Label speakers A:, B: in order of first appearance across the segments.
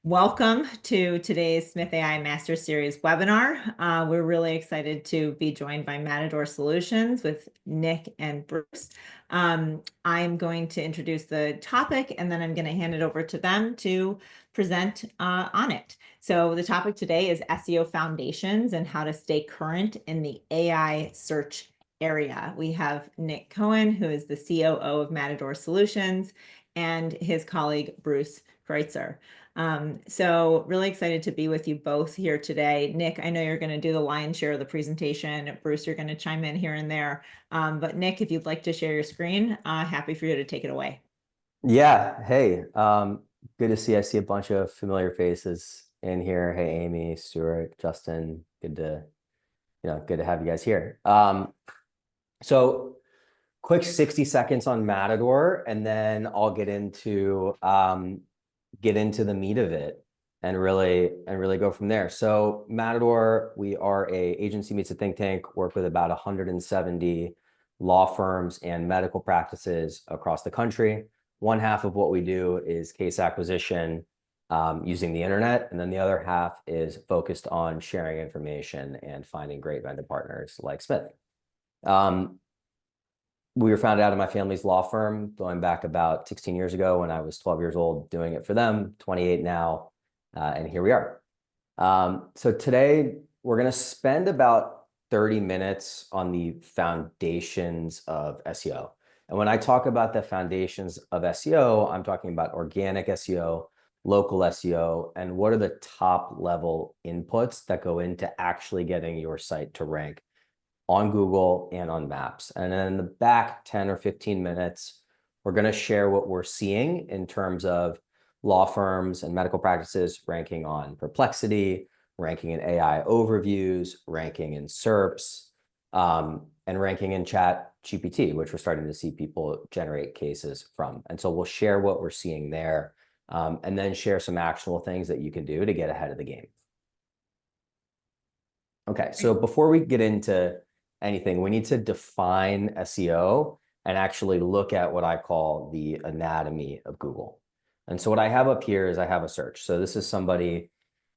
A: Welcome to today's Smith.ai Master Series webinar. We're really excited to be joined by Matador Solutions with Nick and Bruce. I'm going to introduce the topic and then I'm going to hand it over to them to present on it. So the topic today is SEO foundations and how to stay current in the AI search area. We have Nick Cohen, who is the COO of Matador Solutions, and his colleague, Bruce Kreutzer. So really excited to be with you both here today. Nick, I know you're going to do the lion's share of the presentation. Bruce, you're going to chime in here and there. But Nick, if you'd like to share your screen, happy for you to take it away.
B: Yeah. Hey, good to see. I see a bunch of familiar faces in here. Hey, Amy, Stuart, Justin. Good to have you guys here. So quick 60 seconds on Matador, and then I'll get into the meat of it and really go from there. So Matador, we are a agency meets a think tank, work with about 170 law firms and medical practices across the country. One half of what we do is case acquisition using the internet, and then the other half is focused on sharing information and finding great vendor partners like Smith. We were founded out of my family's law firm going back about 16 years ago when I was 12 years old, doing it for them, 28 now, and here we are. So today we're going to spend about 30 minutes on the foundations of SEO. And when I talk about the foundations of SEO, I'm talking about organic SEO, local SEO, and what are the top level inputs that go into actually getting your site to rank on Google and on Maps. And then in the back 10 or 15 minutes, we're going to share what we're seeing in terms of law firms and medical practices ranking on Perplexity, ranking in AI overviews, ranking in SERPs, and ranking in ChatGPT, which we're starting to see people generate cases from. And so we'll share what we're seeing there, and then share some actionable things that you can do to get ahead of the game. Okay, so before we get into anything, we need to define SEO and actually look at what I call the anatomy of Google. And so what I have up here is I have a search. So this is somebody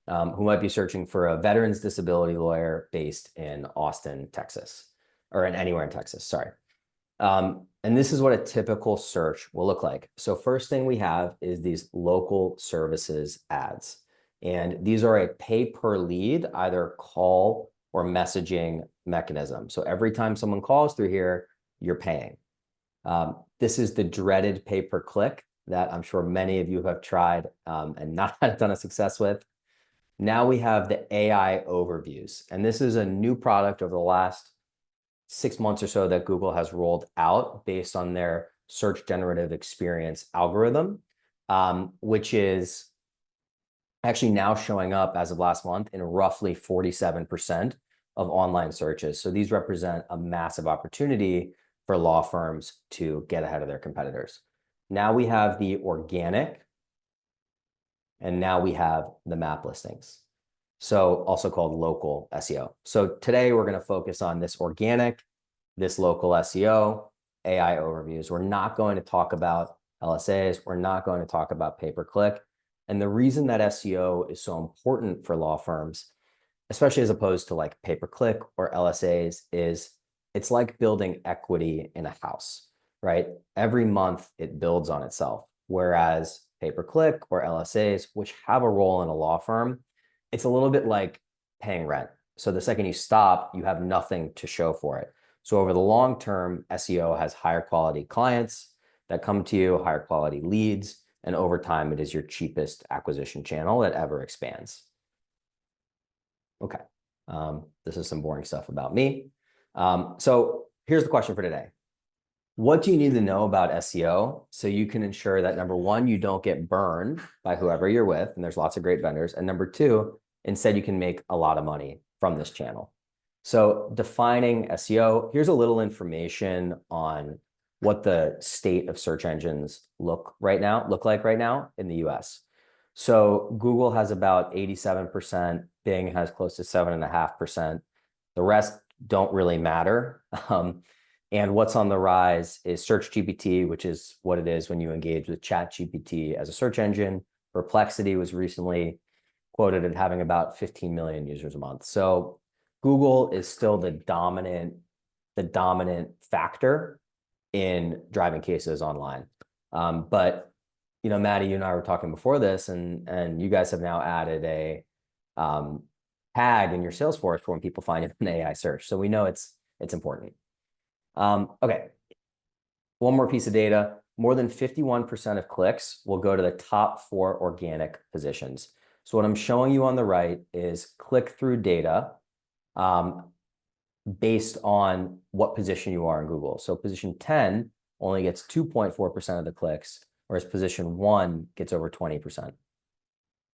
B: who might be searching for a veterans disability lawyer based in Austin, Texas, or anywhere in Texas, sorry. And this is what a typical search will look like. So first thing we have is these local services ads. And these are a pay per lead, either call or messaging mechanism. So every time someone calls through here, you're paying. This is the dreaded pay per click that I'm sure many of you have tried and not had a ton of success with. Now we have the AI overviews. And this is a new product over the last 6 months or so that Google has rolled out based on their search generative experience algorithm, which is actually now showing up as of last month in roughly 47% of online searches. So these represent a massive opportunity for law firms to get ahead of their competitors. Now we have the organic, and now we have the map listings, so also called local SEO. So today we're going to focus on this organic, this local SEO, AI overviews. We're not going to talk about LSAs. We're not going to talk about pay-per-click. And the reason that SEO is so important for law firms, especially as opposed to like pay-per-click or LSAs, is it's like building equity in a house, right? Every month it builds on itself. Whereas pay-per-click or LSAs, which have a role in a law firm, it's a little bit like paying rent. So the second you stop, you have nothing to show for it. So over the long term, SEO has higher quality clients that come to you, higher quality leads, and over time, it is your cheapest acquisition channel that ever expands. Okay, this is some boring stuff about me. So here's the question for today. What do you need to know about SEO so you can ensure that, number one, you don't get burned by whoever you're with, and there's lots of great vendors, and number two, instead you can make a lot of money from this channel. So defining SEO, here's a little information on what the state of search engines look like right now in the US. So Google has about 87%, Bing has close to 7.5%. The rest don't really matter. And what's on the rise is SearchGPT, which is what it is when you engage with ChatGPT as a search engine, Perplexity was recently quoted at having about 15 million users a month. So Google is still the dominant factor in driving cases online. But Maddie, you and I were talking before this, and you guys have now added a tag in your Salesforce for when people find it in AI search. So we know it's important. Okay, one more piece of data. More than 51% of clicks will go to the top 4 organic positions. So what I'm showing you on the right is click-through data based on what position you are in Google. So position 10 only gets 2.4% of the clicks, whereas position 1 gets over 20%,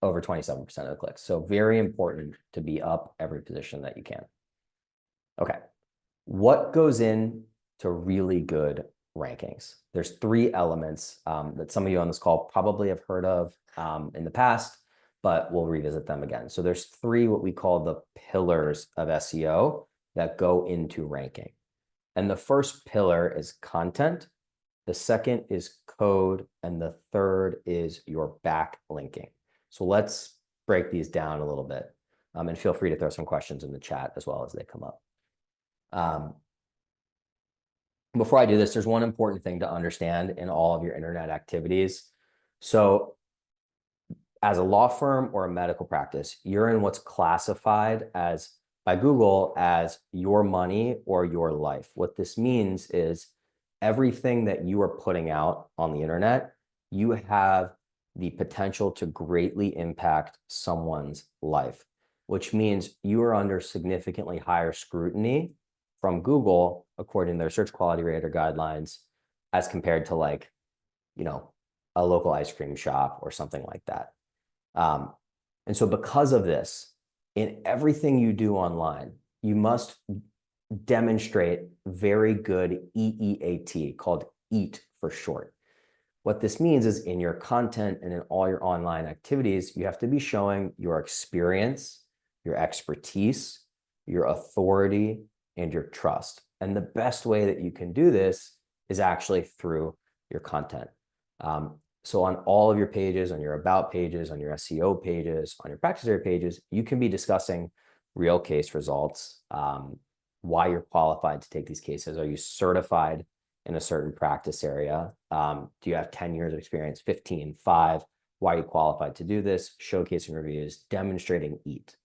B: over 27% of the clicks. So very important to be up every position that you can. Okay, what goes in to really good rankings? There's 3 elements that some of you on this call probably have heard of in the past, but we'll revisit them again. So there's 3 what we call the pillars of SEO that go into ranking. And the first pillar is content, the second is code, and the third is your backlinking. So let's break these down a little bit, and feel free to throw some questions in the chat as well as they come up. Before I do this, there's one important thing to understand in all of your internet activities. So as a law firm or a medical practice, you're in what's classified as by Google as your money or your life. What this means is everything that you are putting out on the internet, you have the potential to greatly impact someone's life, which means you are under significantly higher scrutiny from Google, according to their search quality rater guidelines, as compared to like, a local ice cream shop or something like that. And so because of this, in everything you do online, you must demonstrate very good EEAT, called EAT for short. What this means is in your content and in all your online activities, you have to be showing your experience, your expertise, your authority, and your trust. And the best way that you can do this is actually through your content. So on all of your pages, on your about pages, on your SEO pages, on your practice area pages, you can be discussing real case results, why you're qualified to take these cases. Are you certified in a certain practice area? Do you have 10 years of experience, 15, 5? Why are you qualified to do this? Showcasing reviews, demonstrating EAT.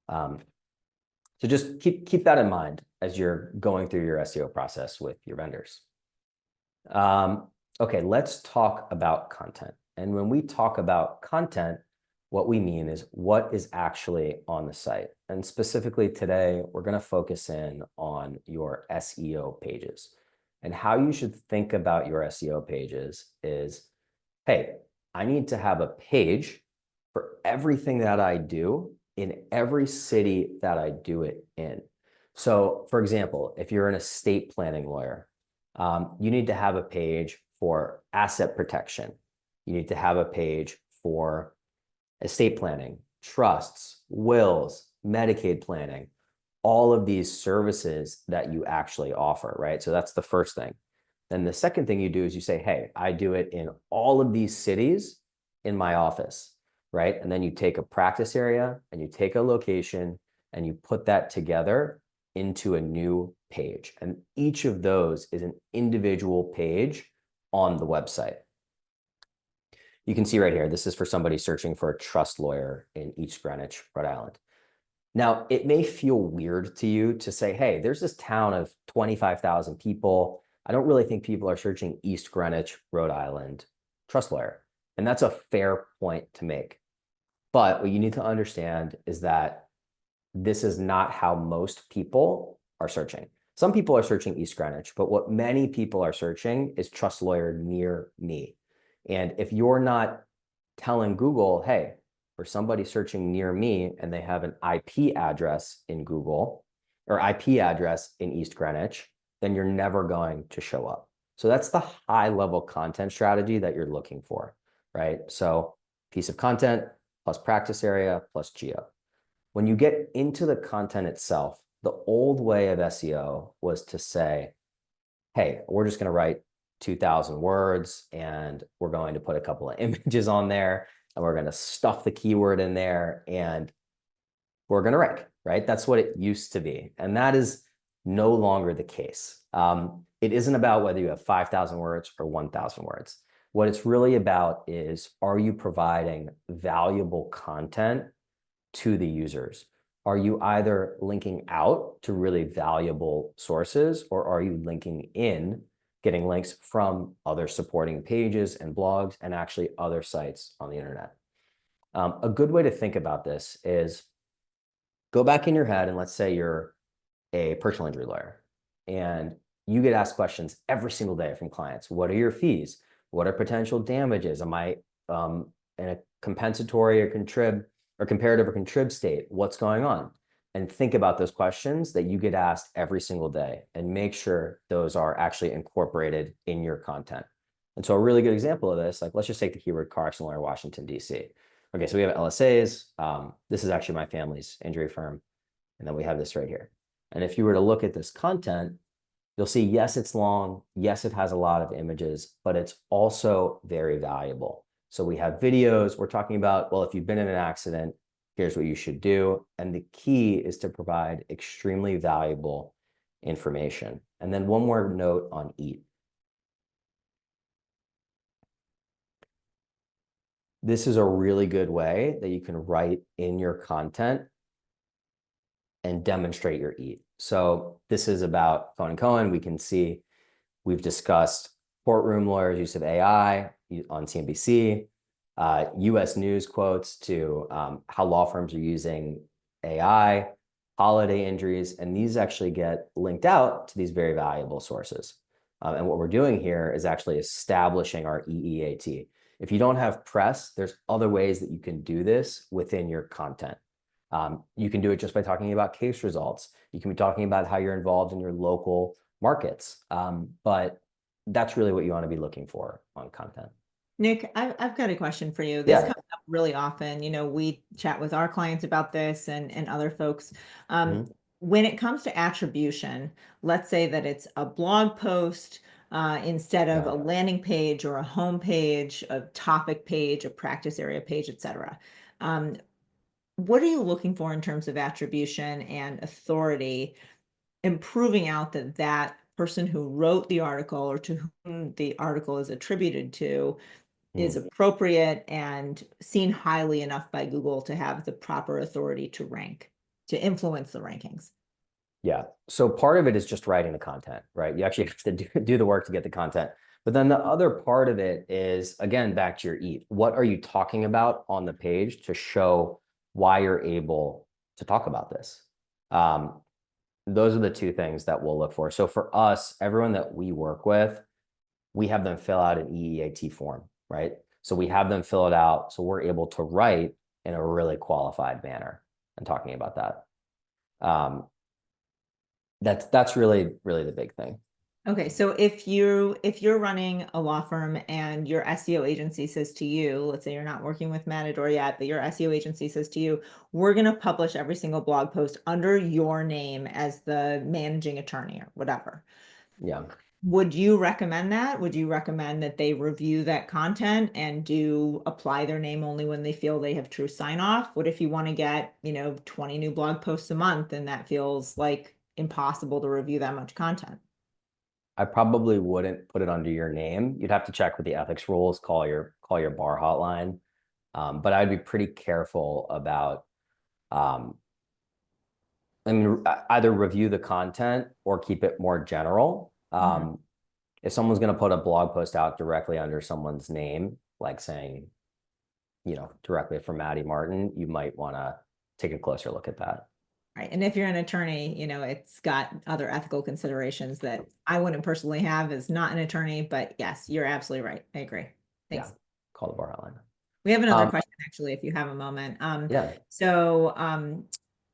B: So just keep that in mind as you're going through your SEO process with your vendors. Okay, let's talk about content. And when we talk about content, what we mean is what is actually on the site. And specifically today, we're going to focus in on your SEO pages. And how you should think about your SEO pages is, hey, I need to have a page for everything that I do in every city that I do it in. So for example, if you're an estate planning lawyer, you need to have a page for asset protection. You need to have a page for estate planning, trusts, wills, Medicaid planning, all of these services that you actually offer, right? So that's the first thing. Then the second thing you do is you say, hey, I do it in all of these cities in my office, right? And then you take a practice area and you take a location and you put that together into a new page. And each of those is an individual page on the website. You can see right here, this is for somebody searching for a trust lawyer in East Greenwich, Rhode Island. Now, it may feel weird to you to say, hey, there's this town of 25,000 people. I don't really think people are searching East Greenwich, Rhode Island, trust lawyer. And that's a fair point to make. But what you need to understand is that this is not how most people are searching. Some people are searching East Greenwich, but what many people are searching is trust lawyer near me. And if you're not telling Google, hey, for somebody searching near me and they have an IP address in Google or IP address in East Greenwich, then you're never going to show up. So that's the high level content strategy that you're looking for, right? So piece of content plus practice area plus geo. When you get into the content itself, the old way of SEO was to say, hey, we're just going to write 2,000 words and we're going to put a couple of images on there and we're going to stuff the keyword in there, and we're going to rank, right? That's what it used to be. And that is no longer the case. It isn't about whether you have 5,000 words or 1,000 words. What it's really about is, are you providing valuable content to the users? Are you either linking out to really valuable sources, or are you linking in, getting links from other supporting pages and blogs and actually other sites on the internet? A good way to think about this is, go back in your head and let's say you're a personal injury lawyer and you get asked questions every single day from clients. What are your fees? What are potential damages? Am I in a compensatory or contrib or comparative or contrib state? What's going on? And think about those questions that you get asked every single day and make sure those are actually incorporated in your content. And so a really good example of this, like let's just take the keyword car accident lawyer, Washington, D.C. Okay, so we have LSAs. This is actually my family's injury firm. And then we have this right here. And if you were to look at this content, you'll see, yes, it's long. Yes, it has a lot of images, but it's also very valuable. So we have videos. We're talking about, well, if you've been in an accident, here's what you should do. And the key is to provide extremely valuable information. And then one more note on EAT. This is a really good way that you can write in your content and demonstrate your EAT. So this is about Cohen & Cohen. We can see we've discussed courtroom lawyers' use of AI on CNBC, US news quotes to how law firms are using AI, holiday injuries, and these actually get linked out to these very valuable sources. And what we're doing here is actually establishing our EEAT. If you don't have press, there's other ways that you can do this within your content. You can do it just by talking about case results. You can be talking about how you're involved in your local markets. But that's really what you want to be looking for on content.
A: Nick, I've got a question for you. This
B: Yeah.
A: comes up really often. We chat with our clients about this and other folks. When it comes to attribution, let's say that it's a blog post instead of a landing page or a home page, a topic page, a practice area page, etc. What are you looking for in terms of attribution and authority, improving out that person who wrote the article or to whom the article is attributed to is appropriate and seen highly enough by Google to have the proper authority to rank, to influence the rankings?
B: Yeah. So part of it is just writing the content, right? You actually have to do the work to get the content. But then the other part of it is, again, back to your EAT. What are you talking about on the page to show why you're able to talk about this? Those are the two things that we'll look for. So for us, everyone that we work with, we have them fill out an EEAT form, right? So we have them fill it out so we're able to write in a really qualified manner and talking about that. That's really the big thing.
A: Okay, so if you're running a law firm and your SEO agency says to you, let's say you're not working with Matador yet, but your SEO agency says to you, we're going to publish every single blog post under your name as the managing attorney or whatever.
B: Yeah.
A: Would you recommend that? Would you recommend that they review that content and do apply their name only when they feel they have true sign off? What if you want to get, 20 new blog posts a month and that feels like impossible to review that much content?
B: I probably wouldn't put it under your name. You'd have to check with the ethics rules, call your bar hotline. But I'd be pretty careful about, either review the content or keep it more general. If someone's going to put a blog post out directly under someone's name, like saying, directly from Maddy Martin, you might want to take a closer look at that.
A: Right. And if you're an attorney, it's got other ethical considerations that I wouldn't personally have as not an attorney, but yes, you're absolutely right. I agree. Thanks.
B: Yeah. Call the bar hotline.
A: We have another question, actually, if you have a moment.
B: Yeah.
A: So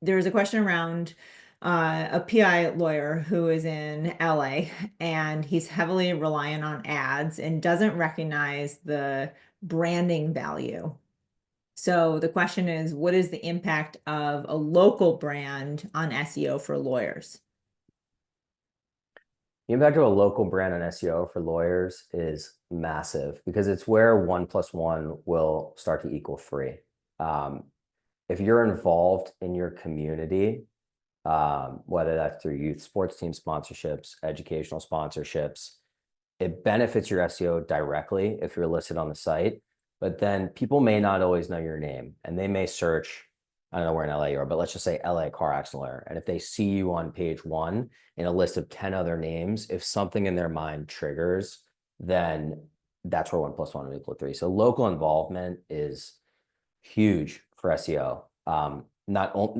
A: there's a question around a PI lawyer who is in LA and he's heavily reliant on ads and doesn't recognize the branding value. So the question is, what is the impact of a local brand on SEO for lawyers?
B: The impact of a local brand on SEO for lawyers is massive because it's where 1 + 1 will start to equal 3. If you're involved in your community, whether that's through youth sports team sponsorships, educational sponsorships, it benefits your SEO directly if you're listed on the site, but then people may not always know your name and they may search, I don't know where in LA you are, but let's just say LA car accident lawyer. And if they see you on page 1 in a list of 10 other names, if something in their mind triggers, then that's where 1 + 1 will equal 3. So local involvement is huge for SEO.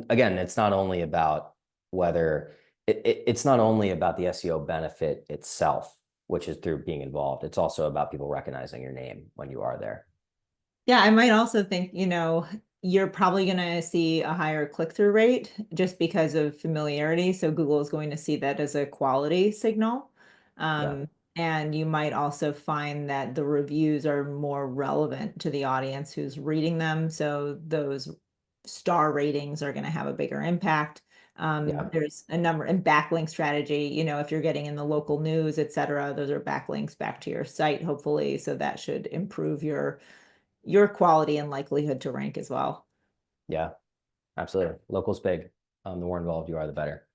B: Again, it's not only about whether it's not only about the SEO benefit itself, which is through being involved. It's also about people recognizing your name when you are there.
A: Yeah, I might also think, you're probably going to see a higher click-through rate just because of familiarity. So Google is going to see that as a quality signal.
B: Yeah.
A: And you might also find that the reviews are more relevant to the audience who's reading them. So those star ratings are going to have a bigger impact.
B: Yeah.
A: There's a number and backlink strategy, if you're getting in the local news, et cetera, those are backlinks back to your site, hopefully. So that should improve your quality and likelihood to rank as well.
B: Yeah. Absolutely. Local's big. The more involved you are, the better.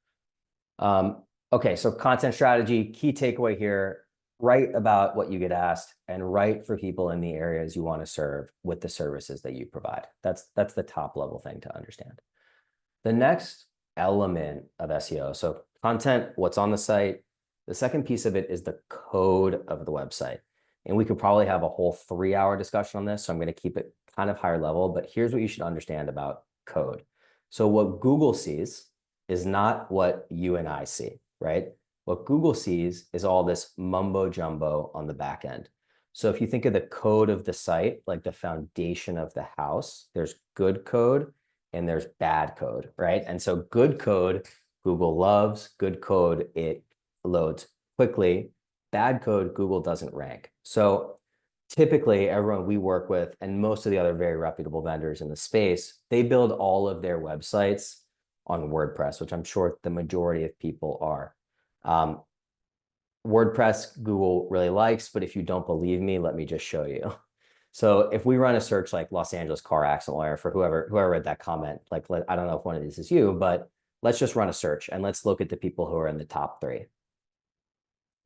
B: Okay, so content strategy, key takeaway here, write about what you get asked and write for people in the areas you want to serve with the services that you provide. That's the top level thing to understand. The next element of SEO, so content, what's on the site. The second piece of it is the code of the website. And we could probably have a whole 3-hour discussion on this, so I'm going to keep it kind of higher level, but here's what you should understand about code. So what Google sees is not what you and I see, right? What Google sees is all this mumbo jumbo on the back end. So if you think of the code of the site, like the foundation of the house, there's good code and there's bad code, right? And so good code, Google loves. Good code, it loads quickly. Bad code, Google doesn't rank. So typically everyone we work with and most of the other very reputable vendors in the space, they build all of their websites on WordPress, which I'm sure the majority of people are. WordPress, Google really likes, but if you don't believe me, let me just show you. So if we run a search like Los Angeles car accident lawyer for whoever read that comment, like I don't know if one of these is you, but let's just run a search and let's look at the people who are in the top 3.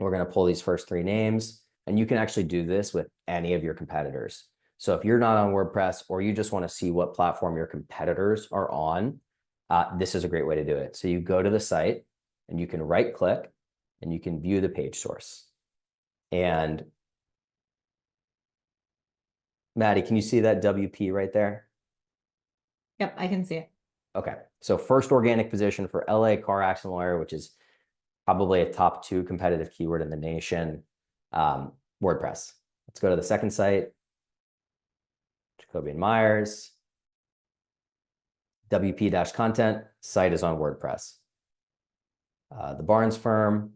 B: We're going to pull these first 3 names, and you can actually do this with any of your competitors. So if you're not on WordPress or you just want to see what platform your competitors are on, this is a great way to do it. So you go to the site and you can right click and you can view the page source. And Maddie, can you see that WP right there?
A: Yep, I can see it.
B: Okay, so first organic position for LA car accident lawyer, which is probably a top 2 competitive keyword in the nation, WordPress. Let's go to the second site, Jacoby and Myers, WP-content, site is on WordPress. The Barnes firm,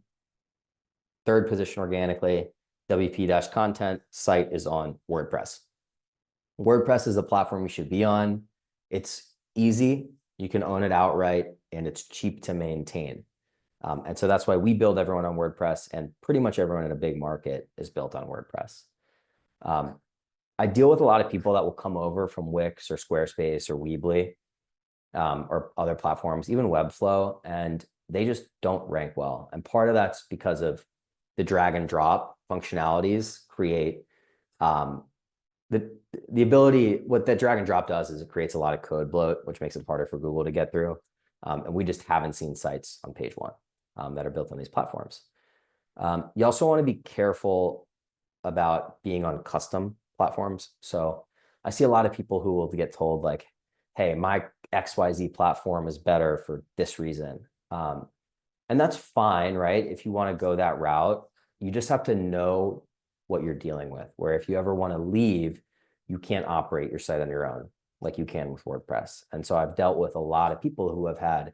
B: third position organically, WP-content, site is on WordPress. WordPress is a platform you should be on. It's easy, you can own it outright, and it's cheap to maintain. And so that's why we build everyone on WordPress, and pretty much everyone in a big market is built on WordPress. I deal with a lot of people that will come over from Wix or Squarespace or Weebly or other platforms, even Webflow, and they just don't rank well. And part of that's because of the drag and drop functionalities create the ability. What that drag and drop does is it creates a lot of code bloat, which makes it harder for Google to get through. And we just haven't seen sites on page 1 that are built on these platforms. You also want to be careful about being on custom platforms. So I see a lot of people who will get told like, hey, my XYZ platform is better for this reason. And that's fine, right? If you want to go that route, you just have to know what you're dealing with, where if you ever want to leave, you can't operate your site on your own like you can with WordPress. And so I've dealt with a lot of people who have had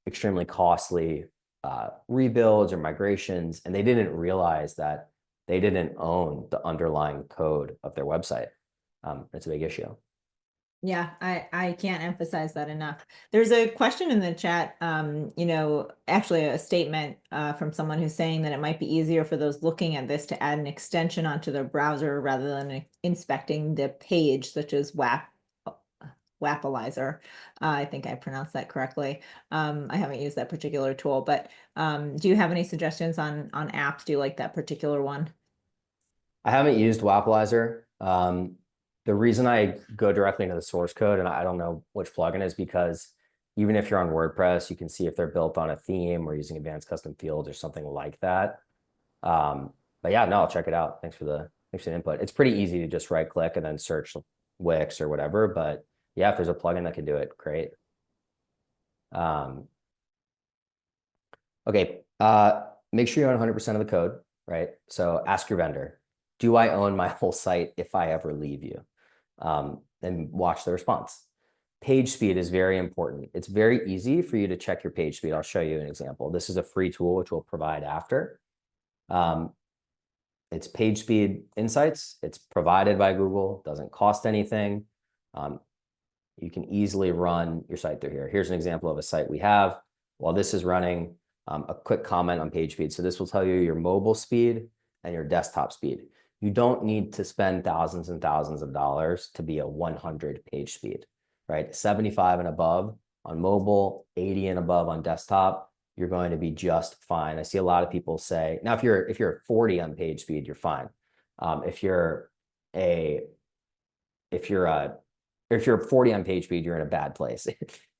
B: extremely costly rebuilds or migrations, and they didn't realize that they didn't own the underlying code of their website. It's a big issue.
A: Yeah, I can't emphasize that enough. There's a question in the chat, actually a statement from someone who's saying that it might be easier for those looking at this to add an extension onto their browser rather than inspecting the page, such as Wappalizer. I think I pronounced that correctly. I haven't used that particular tool, but do you have any suggestions on apps? Do you like that particular one?
B: I haven't used Wappalizer. The reason I go directly into the source code and I don't know which plugin is because even if you're on WordPress, you can see if they're built on a theme or using advanced custom fields or something like that. But yeah, no, I'll check it out. Thanks for the input. It's pretty easy to just right click and then search Wix or whatever. But yeah, if there's a plugin that can do it, great. Um, okay. Make sure you own 100% of the code, right? So ask your vendor, do I own my whole site if I ever leave you? And watch the response. Page speed is very important. It's very easy for you to check your page speed. I'll show you an example. This is a free tool, which we'll provide after. It's page speed insights. It's provided by Google, doesn't cost anything. You can easily run your site through here. Here's an example of a site we have. While this is running, a quick comment on page speed. So this will tell you your mobile speed and your desktop speed. You don't need to spend thousands and thousands of dollars to be a 100 page speed, right? 75 and above on mobile, 80 and above on desktop, you're going to be just fine. I see a lot of people say, now if you're 40 on page speed, you're fine. If you're a if you're a if you're 40 on page speed, you're in a bad place.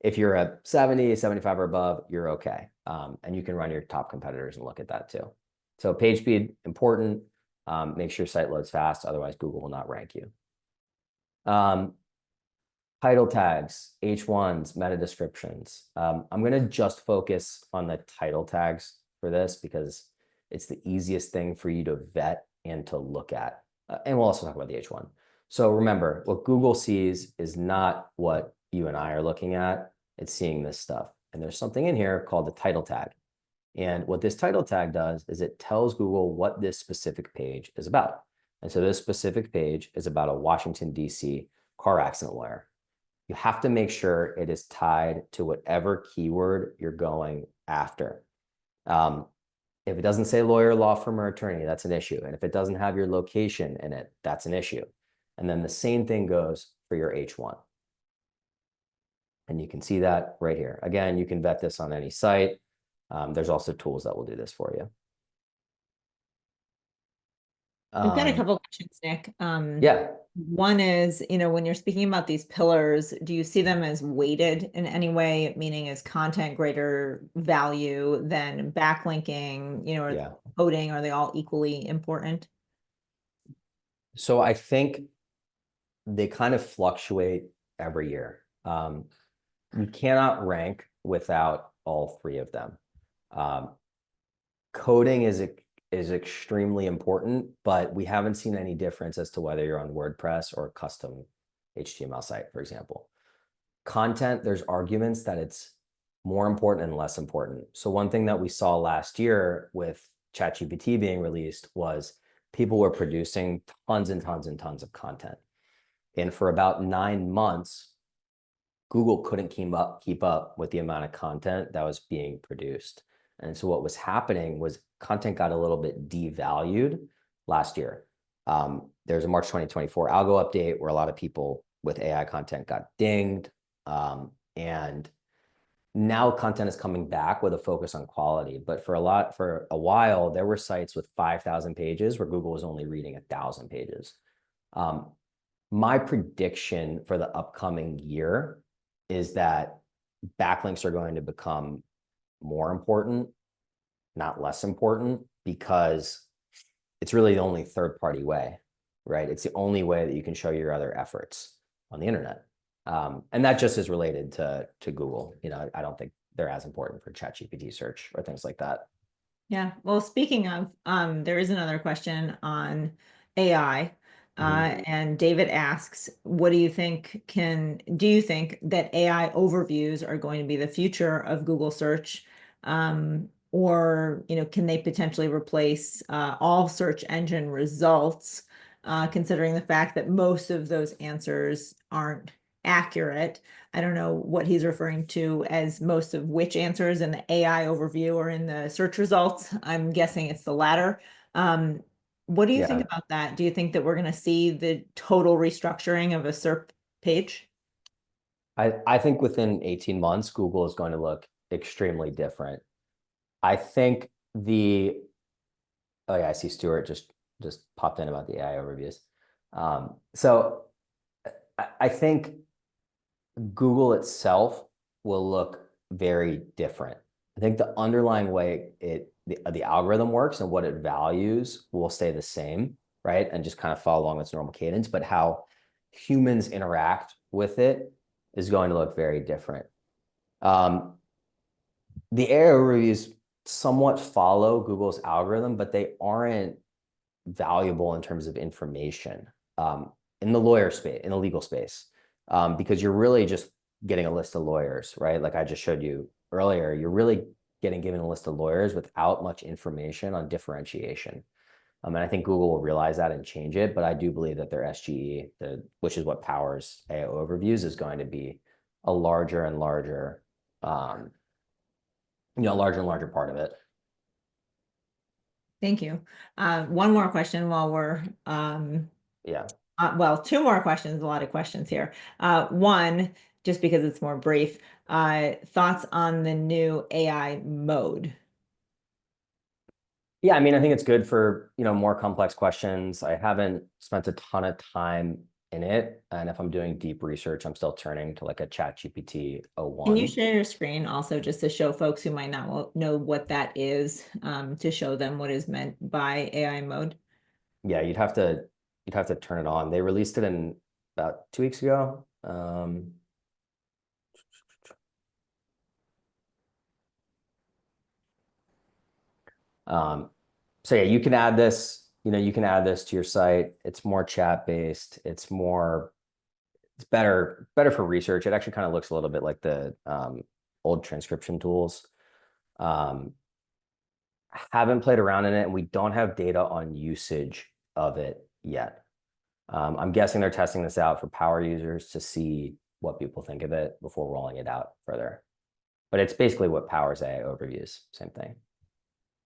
B: If you're a 70, 75 or above, you're okay. And you can run your top competitors and look at that too. So page speed, important. Make sure your site loads fast, otherwise Google will not rank you. Title tags, H1s, meta descriptions. I'm going to just focus on the title tags for this because it's the easiest thing for you to vet and to look at. And we'll also talk about the H1. So remember, what Google sees is not what you and I are looking at. It's seeing this stuff. And there's something in here called the title tag. And what this title tag does is it tells Google what this specific page is about. And so this specific page is about a Washington, D.C. car accident lawyer. You have to make sure it is tied to whatever keyword you're going after. If it doesn't say lawyer, law firm, or attorney, that's an issue. And if it doesn't have your location in it, that's an issue. And then the same thing goes for your H1. And you can see that right here. Again, you can vet this on any site. There's also tools that will do this for you.
A: We've got a couple questions, Nick.
B: Yeah.
A: One is, when you're speaking about these pillars, do you see them as weighted in any way, meaning is content greater value than backlinking, or
B: Yeah.
A: coding? Are they all equally important?
B: So I think they kind of fluctuate every year. You cannot rank without all three of them. Coding is extremely important, but we haven't seen any difference as to whether you're on WordPress or a custom HTML site, for example. Content, there's arguments that it's more important and less important. So one thing that we saw last year with ChatGPT being released was people were producing tons and tons and tons of content. And for about 9 months, Google couldn't keep up with the amount of content that was being produced. And so what was happening was content got a little bit devalued last year. There's a March 2024 algo update where a lot of people with AI content got dinged. And now content is coming back with a focus on quality. But for a while, there were sites with 5,000 pages where Google was only reading 1,000 pages. My prediction for the upcoming year is that backlinks are going to become more important, not less important, because it's really the only third-party way, right? It's the only way that you can show your other efforts on the internet. And that just is related to Google. I don't think they're as important for ChatGPT search or things like that.
A: Yeah. Well, speaking of, there is another question on AI. And David asks, do you think that AI overviews are going to be the future of Google search? Or, can they potentially replace all search engine results, considering the fact that most of those answers aren't accurate. I don't know what he's referring to as most of which answers in the AI overview or in the search results. I'm guessing it's the latter. What do you think
B: Yeah,
A: about that? Do you think that we're going to see the total restructuring of a SERP page?
B: I think within 18 months, Google is going to look extremely different. I think the oh yeah, I see Stuart just popped in about the AI overviews. So I think Google itself will look very different. I think the underlying way the algorithm works and what it values will stay the same, right? And just kind of follow along its normal cadence, but how humans interact with it is going to look very different. Um, the AI overviews somewhat follow Google's algorithm, but they aren't valuable in terms of information in the lawyer space, in the legal space, because you're really just getting a list of lawyers, right? Like I just showed you earlier, you're really getting given a list of lawyers without much information on differentiation. And I think Google will realize that and change it, but I do believe that their SGE, which is what powers AI overviews, is going to be a larger and larger, larger and larger part of it.
A: Thank you. One more question while we're
B: Yeah.
A: well, two more questions, a lot of questions here. One, just because it's more brief, thoughts on the new AI mode.
B: Yeah, I mean, I think it's good for, more complex questions. I haven't spent a ton of time in it. And if I'm doing deep research, I'm still turning to like a ChatGPT
A: Can you
B: 01.
A: share your screen also just to show folks who might not know what that is, to show them what is meant by AI mode?
B: Yeah, you'd have to turn it on. They released it in about 2 weeks ago. Um, so yeah, you can add this to your site. It's more chat based. It's better for research. It actually kind of looks a little bit like the old transcription tools. Um, haven't played around in it, and we don't have data on usage of it yet. I'm guessing they're testing this out for power users to see what people think of it before rolling it out further. But it's basically what powers AI overviews. Same thing.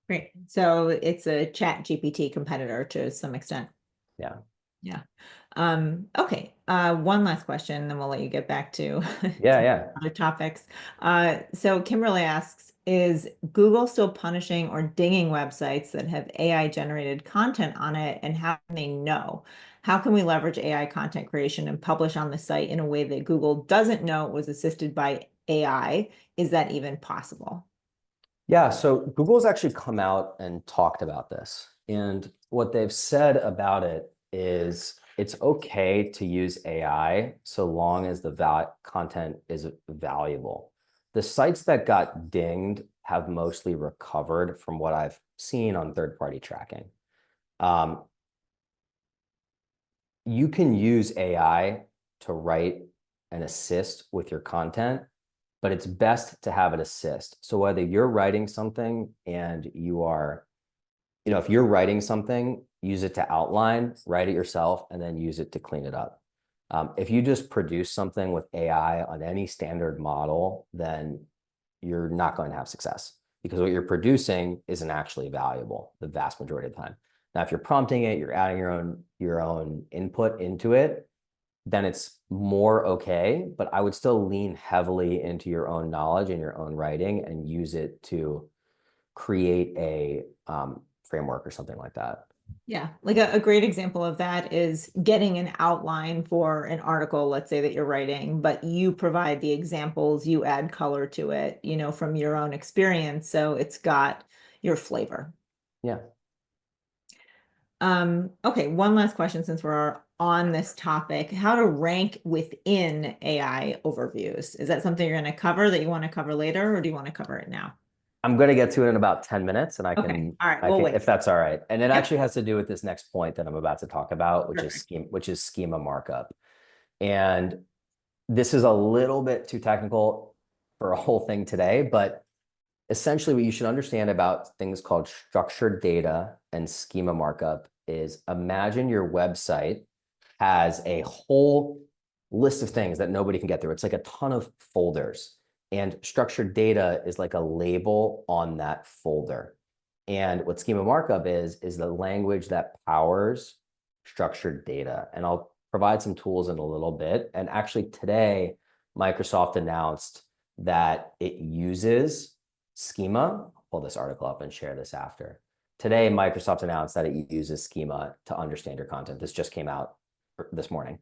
A: Great. So it's a Chat GPT competitor to some extent.
B: Yeah.
A: Yeah. Okay. One last question, then we'll let you get back to
B: Yeah.
A: to
B: Yeah.
A: other topics. So Kimberly asks, is Google still punishing or dinging websites that have AI generated content on it, and how can they know? How can we leverage AI content creation and publish on the site in a way that Google doesn't know it was assisted by AI? Is that even possible?
B: Yeah, so Google's actually come out and talked about this. And what they've said about it is it's okay to use AI so long as the content is valuable. The sites that got dinged have mostly recovered from what I've seen on third-party tracking. Um, you can use AI to write and assist with your content, but it's best to have it assist. So whether you're writing something and if you're writing something, use it to outline, write it yourself, and then use it to clean it up. If you just produce something with AI on any standard model, then you're not going to have success because what you're producing isn't actually valuable the vast majority of the time. Now, if you're prompting it, you're adding your own input into it, then it's more okay. But I would still lean heavily into your own knowledge and your own writing and use it to create a framework or something like that.
A: Yeah, like a great example of that is getting an outline for an article, let's say that you're writing, but you provide the examples, you add color to it, from your own experience. So it's got your flavor.
B: Yeah.
A: Okay, one last question since we're on this topic, how to rank within AI overviews. Is that something you're going to cover that you want to cover later, or do you want to cover it now?
B: I'm going to get to it in about 10 minutes and I
A: Okay,
B: can,
A: all right,
B: I
A: we'll
B: can,
A: wait.
B: if that's all right. And it
A: Yep,
B: actually has to do with this next point that I'm about to talk about,
A: perfect.
B: which is schema markup. And this is a little bit too technical for a whole thing today, but essentially what you should understand about things called structured data and schema markup is imagine your website has a whole list of things that nobody can get through. It's like a ton of folders. And structured data is like a label on that folder. And what schema markup is the language that powers structured data. And I'll provide some tools in a little bit. And actually today, Microsoft announced that it uses schema. I'll pull this article up and share this after. Today, Microsoft announced that it uses schema to understand your content. This just came out this morning.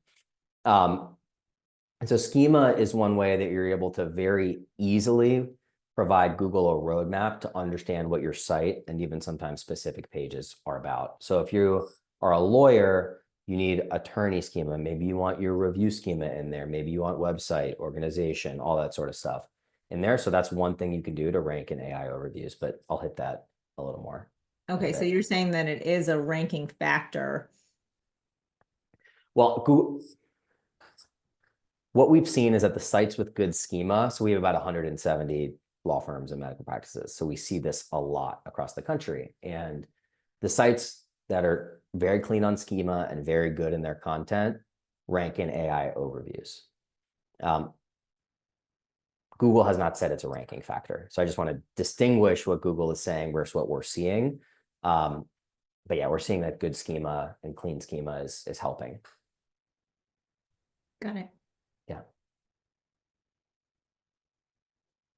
B: And so schema is one way that you're able to very easily provide Google a roadmap to understand what your site and even sometimes specific pages are about. So if you are a lawyer, you need attorney schema. Maybe you want your review schema in there. Maybe you want website, organization, all that sort of stuff in there. So that's one thing you can do to rank in AI overviews, but I'll hit that a little more.
A: Okay, so you're saying that it is a ranking factor.
B: Well, Google, what we've seen is that the sites with good schema, so we have about 170 law firms and medical practices. So we see this a lot across the country. And the sites that are very clean on schema and very good in their content rank in AI overviews. Google has not said it's a ranking factor. So I just want to distinguish what Google is saying versus what we're seeing. But yeah, we're seeing that good schema and clean schema is helping.
A: Got it.
B: Yeah.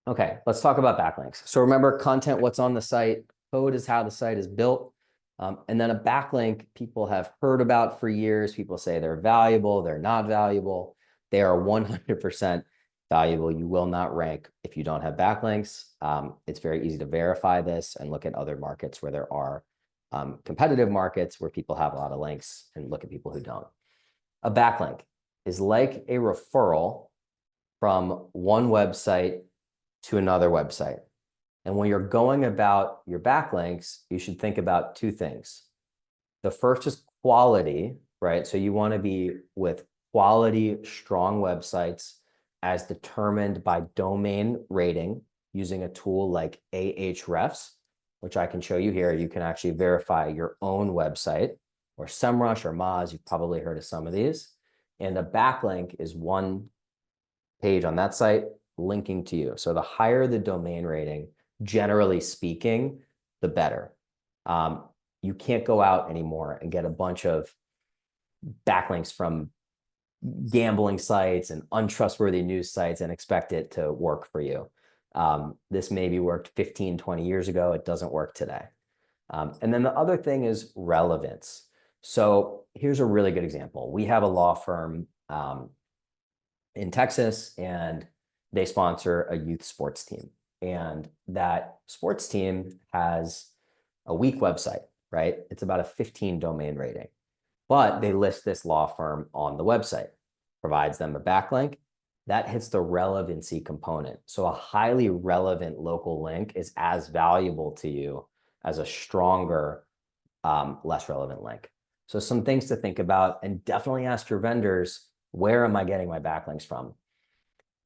B: Okay, let's talk about backlinks. So remember, content, what's on the site, code is how the site is built. And then a backlink people have heard about for years. People say they're valuable, they're not valuable. They are 100% valuable. You will not rank if you don't have backlinks. It's very easy to verify this and look at other markets where there are competitive markets where people have a lot of links and look at people who don't. A backlink is like a referral from one website to another website. And when you're going about your backlinks, you should think about two things. The first is quality, right? So you want to be with quality, strong websites as determined by domain rating using a tool like Ahrefs, which I can show you here. You can actually verify your own website, or SEMrush or Moz. You've probably heard of some of these. And a backlink is one page on that site linking to you. So the higher the domain rating, generally speaking, the better. You can't go out anymore and get a bunch of backlinks from gambling sites and untrustworthy news sites and expect it to work for you. This maybe worked 15, 20 years ago. It doesn't work today. And then the other thing is relevance. So here's a really good example. We have a law firm in Texas, and they sponsor a youth sports team. And that sports team has a weak website, right? It's about a 15 domain rating. But they list this law firm on the website, provides them a backlink. That hits the relevancy component. So a highly relevant local link is as valuable to you as a stronger, less relevant link. So some things to think about, and definitely ask your vendors, where am I getting my backlinks from?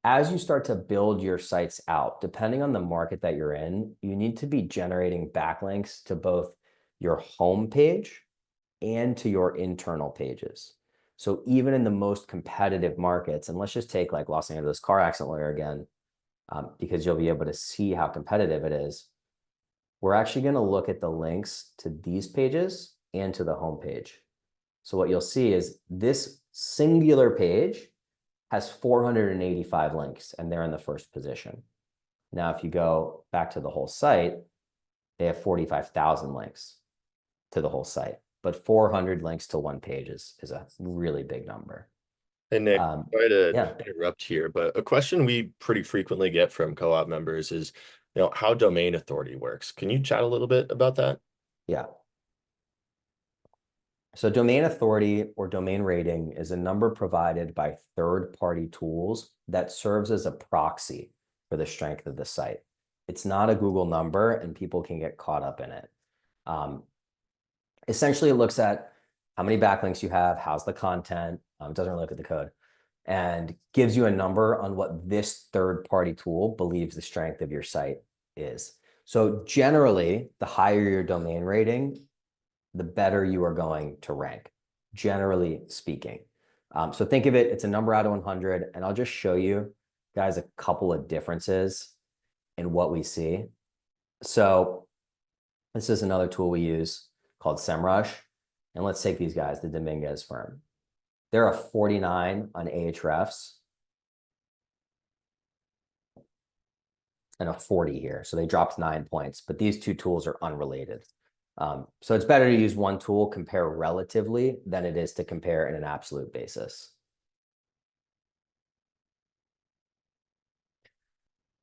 B: As you start to build your sites out, depending on the market that you're in, you need to be generating backlinks to both your home page and to your internal pages. So even in the most competitive markets, and let's just take like Los Angeles car accident lawyer again, because you'll be able to see how competitive it is. We're actually going to look at the links to these pages and to the home page. So what you'll see is this singular page has 485 links, and they're in the first position. Now, if you go back to the whole site, they have 45,000 links to the whole site, but 400 links to one page is a really big number.
C: Hey, Nick, sorry to
B: Yeah.
C: interrupt here, but a question we pretty frequently get from co-op members is, how domain authority works. Can you chat a little bit about that?
B: Yeah. So domain authority or domain rating is a number provided by third-party tools that serves as a proxy for the strength of the site. It's not a Google number, and people can get caught up in it. Essentially, it looks at how many backlinks you have, how's the content, it doesn't really look at the code, and gives you a number on what this third-party tool believes the strength of your site is. So generally, the higher your domain rating, the better you are going to rank, generally speaking. So think of it, it's a number out of 100, and I'll just show you guys a couple of differences in what we see. So this is another tool we use called SEMrush. And let's take these guys, the Dominguez firm. They're a 49 on Ahrefs and a 40 here. So they dropped 9 points, but these two tools are unrelated. So it's better to use one tool, compare relatively, than it is to compare in an absolute basis.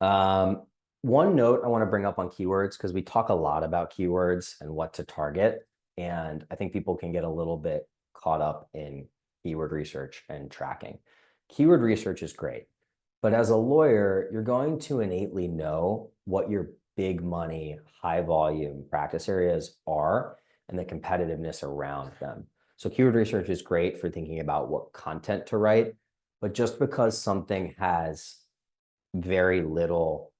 B: One note I want to bring up on keywords, because we talk a lot about keywords and what to target. And I think people can get a little bit caught up in keyword research and tracking. Keyword research is great, but as a lawyer, you're going to innately know what your big money, high volume practice areas are and the competitiveness around them. So keyword research is great for thinking about what content to write, but just because something has very little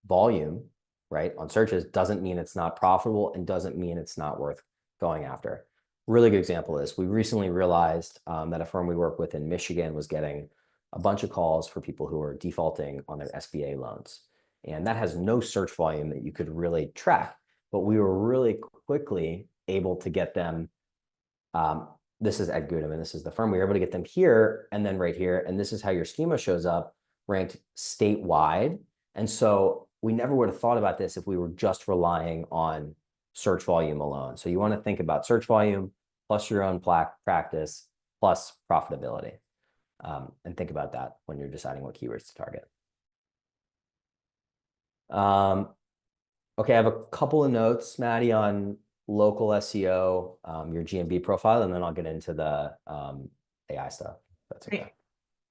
B: volume, right, on searches doesn't mean it's not profitable and doesn't mean it's not worth going after. Really good example is we recently realized that a firm we work with in Michigan was getting a bunch of calls for people who are defaulting on their SBA loans. And that has no search volume that you could really track, but we were really quickly able to get them. This is Ed Goodham, and this is the firm. We were able to get them here and then right here. And this is how your schema shows up, ranked statewide. And so we never would have thought about this if we were just relying on search volume alone. So you want to think about search volume plus your own practice plus profitability. And think about that when you're deciding what keywords to target. Okay, I have a couple of notes, Maddie, on local SEO, your GMB profile, and then I'll get into the AI stuff. That's okay.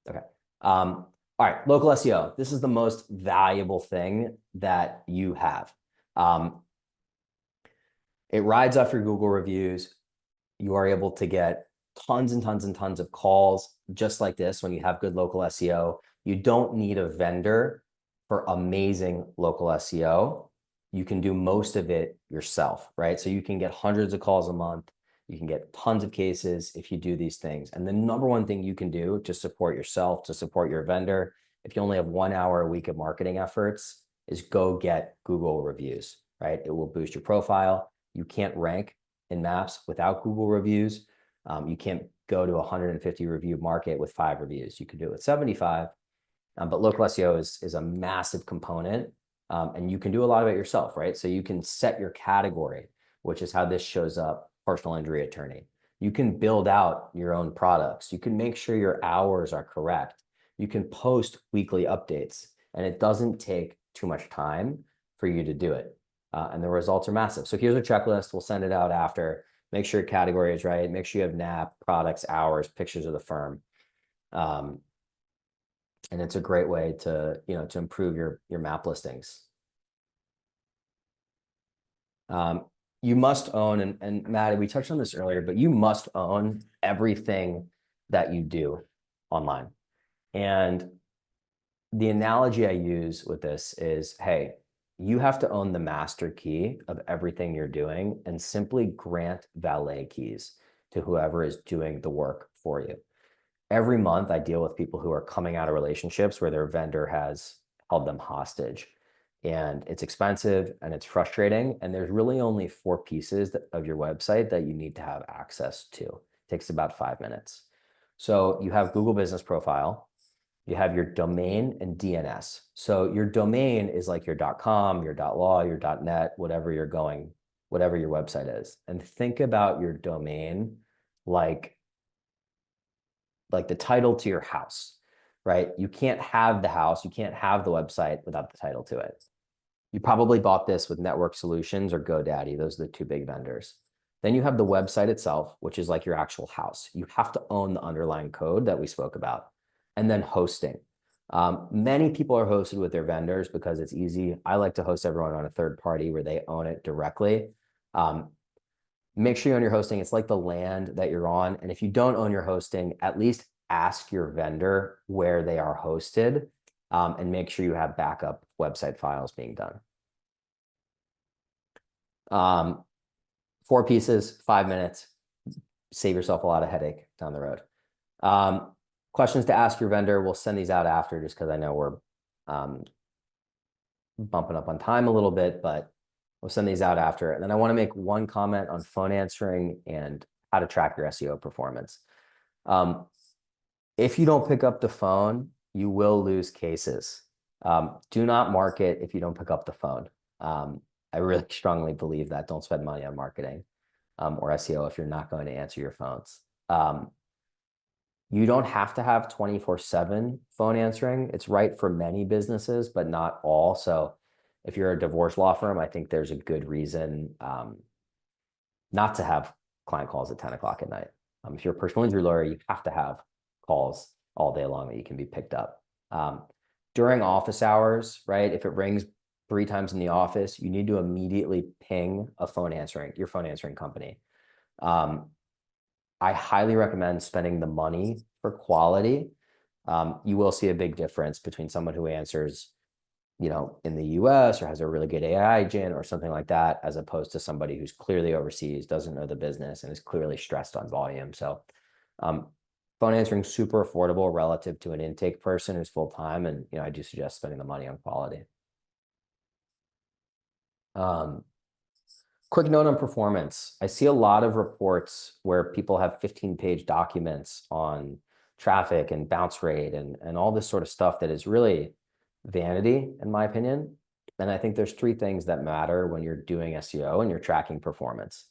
B: Okay. All right, local SEO. This is the most valuable thing that you have. It rides off your Google reviews. You are able to get tons and tons and tons of calls just like this when you have good local SEO. You don't need a vendor for amazing local SEO. You can do most of it yourself, right? So you can get hundreds of calls a month. You can get tons of cases if you do these things. And the number one thing you can do to support yourself, to support your vendor, if you only have 1 hour a week of marketing efforts, is go get Google reviews, right? It will boost your profile. You can't rank in maps without Google reviews. You can't go to a 150 review market with 5 reviews. You could do it with 75. But local SEO is a massive component. And you can do a lot of it yourself, right? So you can set your category, which is how this shows up, personal injury attorney. You can build out your own products. You can make sure your hours are correct. You can post weekly updates, and it doesn't take too much time for you to do it. And the results are massive. So here's a checklist. We'll send it out after. Make sure your category is right. Make sure you have NAP, products, hours, pictures of the firm. And it's a great way to, to improve your map listings. You must own, and Maddie, we touched on this earlier, but you must own everything that you do online. And the analogy I use with this is, hey, you have to own the master key of everything you're doing and simply grant valet keys to whoever is doing the work for you. Every month, I deal with people who are coming out of relationships where their vendor has held them hostage. And it's expensive and it's frustrating. And there's really only 4 pieces of your website that you need to have access to. It takes about 5 minutes. So you have Google Business Profile, you have your domain and DNS. So your domain is like your .com, your .law, your .net, whatever you're going, whatever your website is. And think about your domain like the title to your house, right? You can't have the house, you can't have the website without the title to it. You probably bought this with Network Solutions or GoDaddy. Those are the 2 big vendors. Then you have the website itself, which is like your actual house. You have to own the underlying code that we spoke about. And then hosting. Many people are hosted with their vendors because it's easy. I like to host everyone on a third party where they own it directly. Make sure you own your hosting. It's like the land that you're on. And if you don't own your hosting, at least ask your vendor where they are hosted, and make sure you have backup website files being done. 4 pieces, 5 minutes, save yourself a lot of headache down the road. Questions to ask your vendor. We'll send these out after just because I know we're bumping up on time a little bit, but we'll send these out after. And then I want to make one comment on phone answering and how to track your SEO performance. If you don't pick up the phone, you will lose cases. Do not market if you don't pick up the phone. I really strongly believe that. Don't spend money on marketing or SEO if you're not going to answer your phones. You don't have to have 24/7 phone answering. It's right for many businesses, but not all. So if you're a divorce law firm, I think there's a good reason not to have client calls at 10 o'clock at night. If you're a personal injury lawyer, you have to have calls all day long that you can be picked up. During office hours, right? If it rings 3 times in the office, you need to immediately ping your phone answering company. I highly recommend spending the money for quality. You will see a big difference between someone who answers, in the US or has a really good AI agent or something like that, as opposed to somebody who's clearly overseas, doesn't know the business, and is clearly stressed on volume. So phone answering super affordable relative to an intake person who's full-time. And, I do suggest spending the money on quality. Quick note on performance. I see a lot of reports where people have 15-page documents on traffic and bounce rate and all this sort of stuff that is really vanity, in my opinion. And I think there's 3 things that matter when you're doing SEO and you're tracking performance.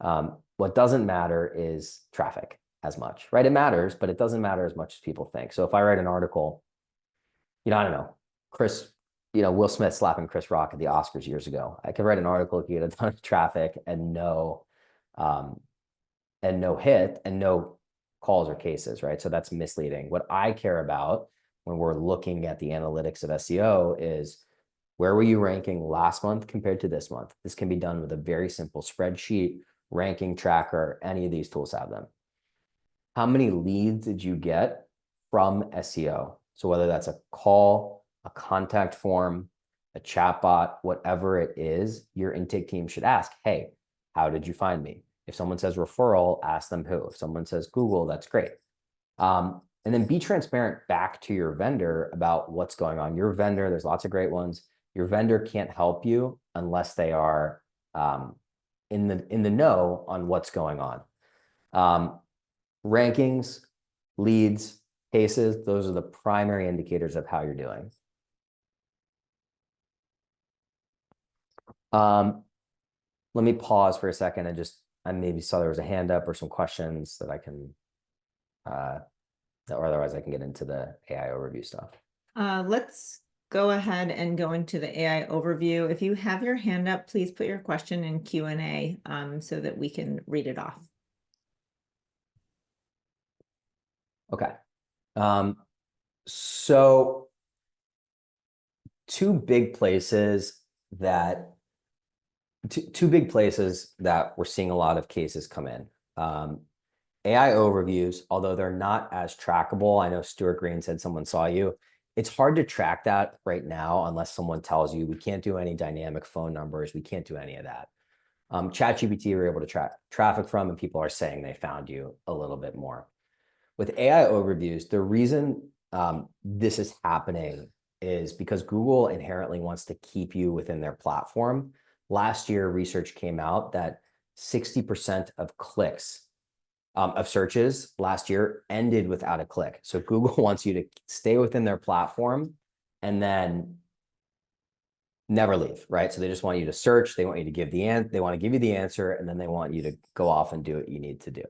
B: What doesn't matter is traffic as much, right? It matters, but it doesn't matter as much as people think. So if I write an article, I don't know, Will Smith slapping Chris Rock at the Oscars years ago. I could write an article, get a ton of traffic and no hit and no calls or cases, right? So that's misleading. What I care about when we're looking at the analytics of SEO is, where were you ranking last month compared to this month? This can be done with a very simple spreadsheet, ranking tracker. Any of these tools have them. How many leads did you get from SEO? So whether that's a call, a contact form, a chatbot, whatever it is, your intake team should ask, hey, how did you find me? If someone says referral, ask them who. If someone says Google, that's great. And then be transparent back to your vendor about what's going on. Your vendor, there's lots of great ones. Your vendor can't help you unless they are in the know on what's going on. Rankings, leads, cases, those are the primary indicators of how you're doing. Let me pause for a second and I maybe saw there was a hand up or some questions that I can, or otherwise I can get into the AI overview stuff.
A: Let's go ahead and go into the AI overview. If you have your hand up, please put your question in Q&A so that we can read it off.
B: Okay. So two big places that we're seeing a lot of cases come in. AI overviews, although they're not as trackable. I know Stuart Green said someone saw you. It's hard to track that right now unless someone tells you we can't do any dynamic phone numbers. We can't do any of that. ChatGPT we're able to track traffic from, and people are saying they found you a little bit more. With AI overviews, the reason this is happening is because Google inherently wants to keep you within their platform. Last year, research came out that 60% of clicks of searches last year ended without a click. So Google wants you to stay within their platform and then never leave, right? So they just want you to search. They want you to give they want to give you the answer, and then they want you to go off and do what you need to do.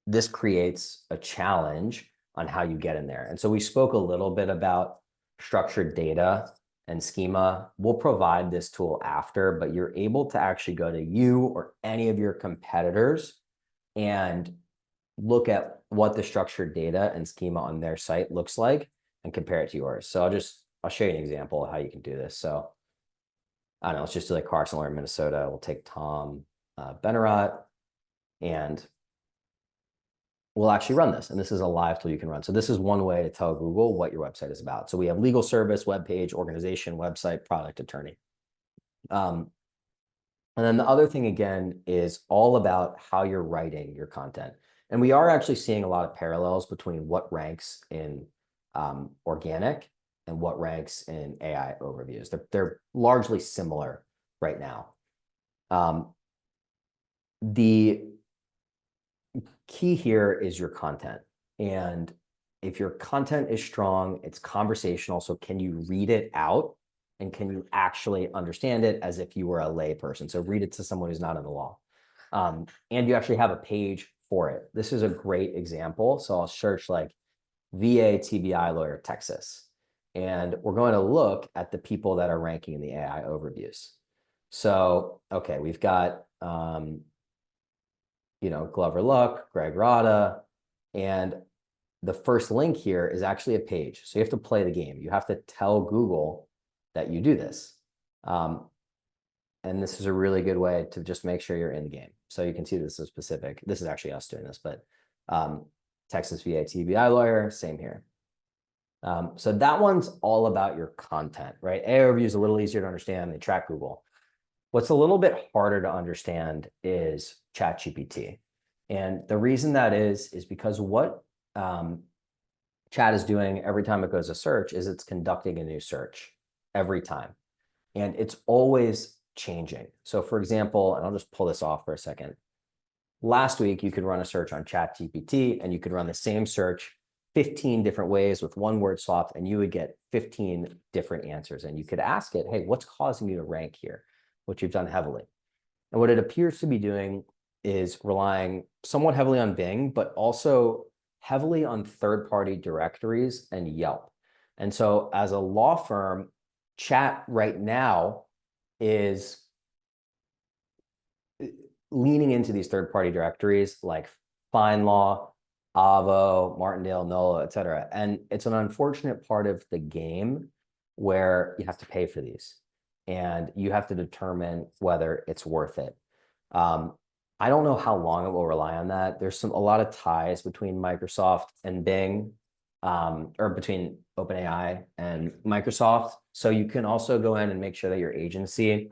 B: This creates a challenge on how you get in there. And so we spoke a little bit about structured data and schema. We'll provide this tool after, but you're able to actually go to you or any of your competitors and look at what the structured data and schema on their site looks like and compare it to yours. So I'll show you an example of how you can do this. So I don't know, let's just do like Carson or Minnesota. We'll take Tom Benarat and we'll actually run this. And this is a live tool you can run. So this is one way to tell Google what your website is about. So we have legal service, web page, organization, website, product, attorney. And then the other thing, again, is all about how you're writing your content. And we are actually seeing a lot of parallels between what ranks in organic and what ranks in AI overviews. They're largely similar right now. The key here is your content. And if your content is strong, it's conversational. So can you read it out? And can you actually understand it as if you were a lay person? So read it to someone who's not in the law. And you actually have a page for it. This is a great example. So I'll search like VA TBI lawyer, Texas. And we're going to look at the people that are ranking in the AI overviews. So, okay, we've got, Glover Luck, Greg Rada, and the first link here is actually a page. So you have to play the game. You have to tell Google that you do this. And this is a really good way to just make sure you're in the game. So you can see this is specific. This is actually us doing this, but Texas VA TBI lawyer, same here. So that one's all about your content, right? AI overview is a little easier to understand. They track Google. What's a little bit harder to understand is ChatGPT. And the reason that is because what Chat is doing every time it goes to search is it's conducting a new search every time. And it's always changing. So for example, and I'll just pull this off for a second. Last week, you could run a search on ChatGPT and you could run the same search 15 different ways with one word swap, and you would get 15 different answers. And you could ask it, hey, what's causing you to rank here? Which you've done heavily. And what it appears to be doing is relying somewhat heavily on Bing, but also heavily on third-party directories and Yelp. And so as a law firm, Chat right now is leaning into these third-party directories like FindLaw, Avo, Martindale, Nolo, et cetera. And it's an unfortunate part of the game where you have to pay for these and you have to determine whether it's worth it. I don't know how long it will rely on that. There's a lot of ties between Microsoft and Bing, or between OpenAI and Microsoft. So you can also go in and make sure that your agency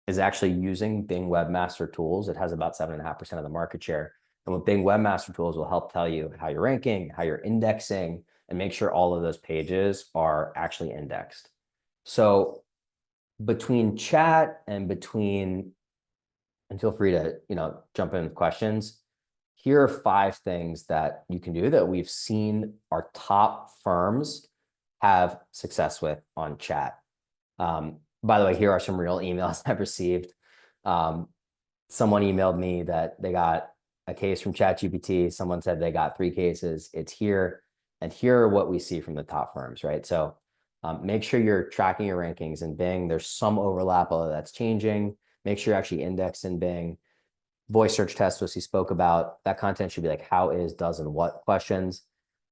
B: is actually using Bing Webmaster Tools. It has about 7.5% of the market share. And with Bing Webmaster Tools will help tell you how you're ranking, how you're indexing, and make sure all of those pages are actually indexed. So between Chat and feel free to jump in with questions. Here are 5 things that you can do that we've seen our top firms have success with on Chat. By the way, here are some real emails I've received. Someone emailed me that they got a case from ChatGPT. Someone said they got 3 cases. It's here. And here are what we see from the top firms, right? So make sure you're tracking your rankings in Bing. There's some overlap, although that's changing. Make sure you're actually indexed in Bing. Voice search test, which he spoke about. That content should be like how is, does, and what questions.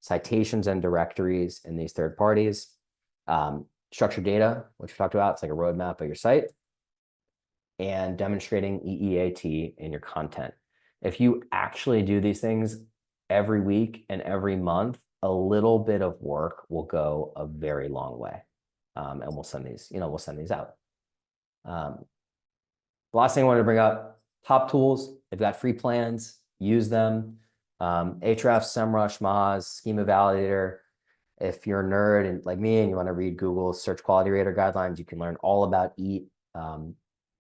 B: Citations and directories in these third parties. Structured data, which we talked about. It's like a roadmap of your site. And demonstrating EEAT in your content. If you actually do these things every week and every month, a little bit of work will go a very long way. And we'll send these, out. The last thing I wanted to bring up, top tools. They've got free plans. Use them. Ahrefs, SEMrush, Moz, Schema Validator. If you're a nerd and like me and you want to read Google's search quality rater guidelines, you can learn all about EAT.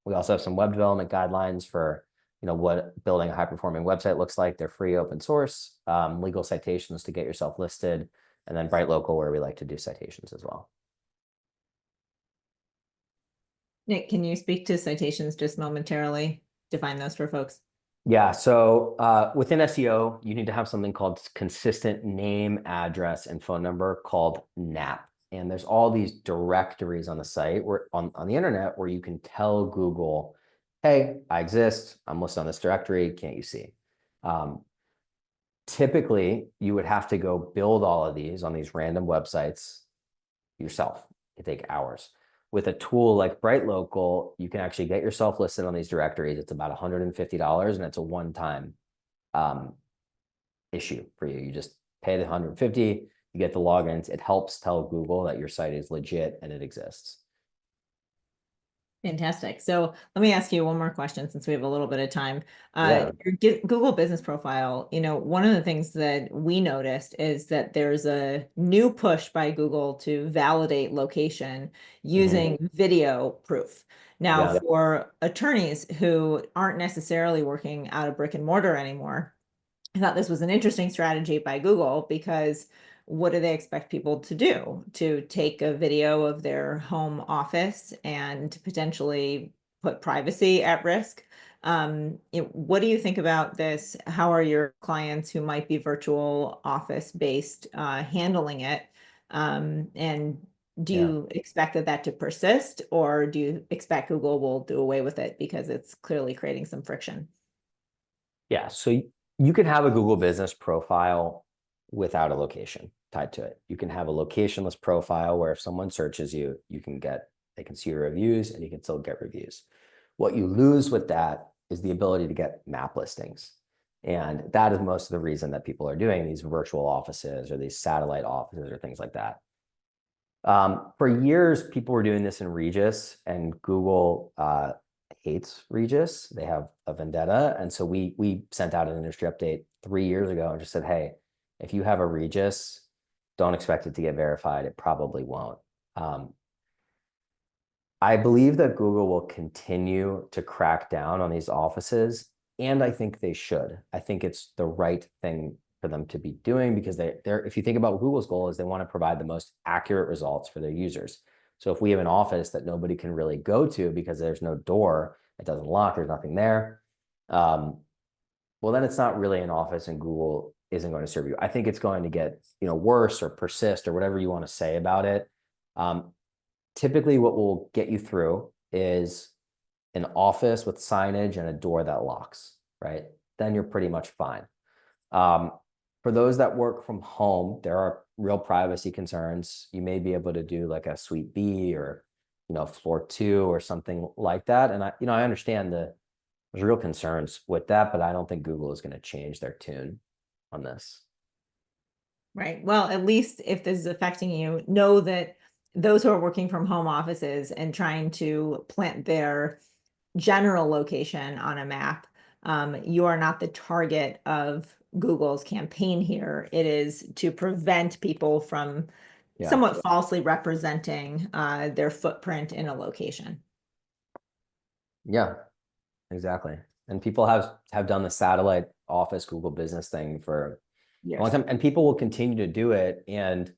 B: We also have some web development guidelines for what building a high-performing website looks like. They're free, open source. Legal citations to get yourself listed, and then Bright Local, where we like to do citations as well.
A: Nick, can you speak to citations just momentarily? Define those for folks.
B: Yeah, so within SEO, you need to have something called consistent name, address, and phone number called NAP. And there's all these directories on the site on the internet where you can tell Google, hey, I exist. I'm listed on this directory. Can't you see? Typically, you would have to go build all of these on these random websites yourself. It could take hours. With a tool like Bright Local, you can actually get yourself listed on these directories. It's about $150, and it's a one-time issue for you. You just pay the $150, you get the logins. It helps tell Google that your site is legit and it exists.
A: Fantastic. So let me ask you one more question since we have a little bit of time.
B: Yeah.
A: Your Google business profile, one of the things that we noticed is that there's a new push by Google to validate location using video proof. Now,
B: Yeah.
A: for attorneys who aren't necessarily working out of brick and mortar anymore, I thought this was an interesting strategy by Google because what do they expect people to do? To take a video of their home office and potentially put privacy at risk? What do you think about this? How are your clients who might be virtual office based handling it? And do
B: Yeah.
A: you expect that to persist, or do you expect Google will do away with it because it's clearly creating some friction?
B: Yeah. So you can have a Google business profile without a location tied to it. You can have a locationless profile where if someone searches you, they can see your reviews and you can still get reviews. What you lose with that is the ability to get map listings. And that is most of the reason that people are doing these virtual offices or these satellite offices or things like that. For years, people were doing this in Regis, and Google hates Regis. They have a vendetta. And so we sent out an industry update 3 years ago and just said, hey, if you have a Regis, don't expect it to get verified. It probably won't. I believe that Google will continue to crack down on these offices, and I think they should. I think it's the right thing for them to be doing because they're if you think about what Google's goal is, they want to provide the most accurate results for their users. So if we have an office that nobody can really go to because there's no door, it doesn't lock, there's nothing there, well, then it's not really an office and Google isn't going to serve you. I think it's going to get worse or persist or whatever you want to say about it. Typically, what will get you through is an office with signage and a door that locks, right? Then you're pretty much fine. For those that work from home, there are real privacy concerns. You may be able to do like a suite B or, floor 2 or something like that. And I understand there's real concerns with that, but I don't think Google is going to change their tune on this.
A: Right. Well, at least if this is affecting you, know that those who are working from home offices and trying to plant their general location on a map, you are not the target of Google's campaign here. It is to prevent people from somewhat falsely representing their footprint in a location.
B: Yeah, exactly. And people have done the satellite office Google business thing for a long time, and people will continue to do it. And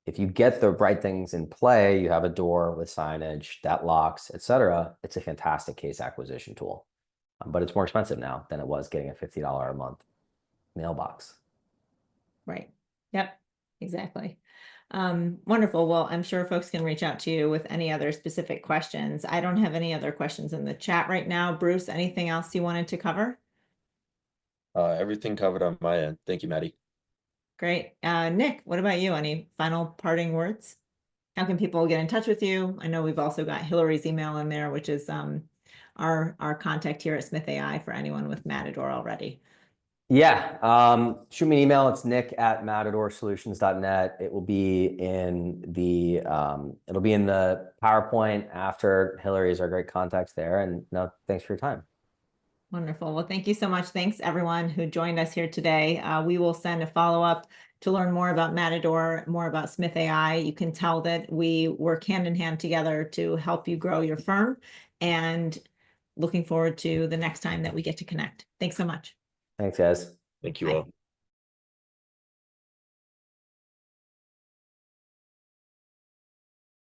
B: if you get the right things in play, you have a door with signage that locks, et cetera, it's a fantastic case acquisition tool. But it's more expensive now than it was getting a $50 a month mailbox.
A: Right. Yep, exactly. Wonderful. Well, I'm sure folks can reach out to you with any other specific questions. I don't have any other questions in the chat right now. Bruce, anything else you wanted to cover?
C: Everything covered on my end. Thank you, Maddy.
A: Great. Nick, what about you? Any final parting words? How can people get in touch with you? I know we've also got Hillary's email in there, which is our contact here at Smith.ai for anyone with Matador already.
B: Yeah, shoot me an email. It's nick@matadorsolutions.net. It will be in the PowerPoint after. Hillary is our great contact there. And no, thanks for your time.
A: Wonderful. Well, thank you so much. Thanks everyone who joined us here today. We will send a follow-up to learn more about Matador, more about Smith.ai. You can tell that we work hand in hand together to help you grow your firm, and looking forward to the next time that we get to connect. Thanks so much.
B: Thanks, guys.
C: Thank you
A: Bye.
C: all.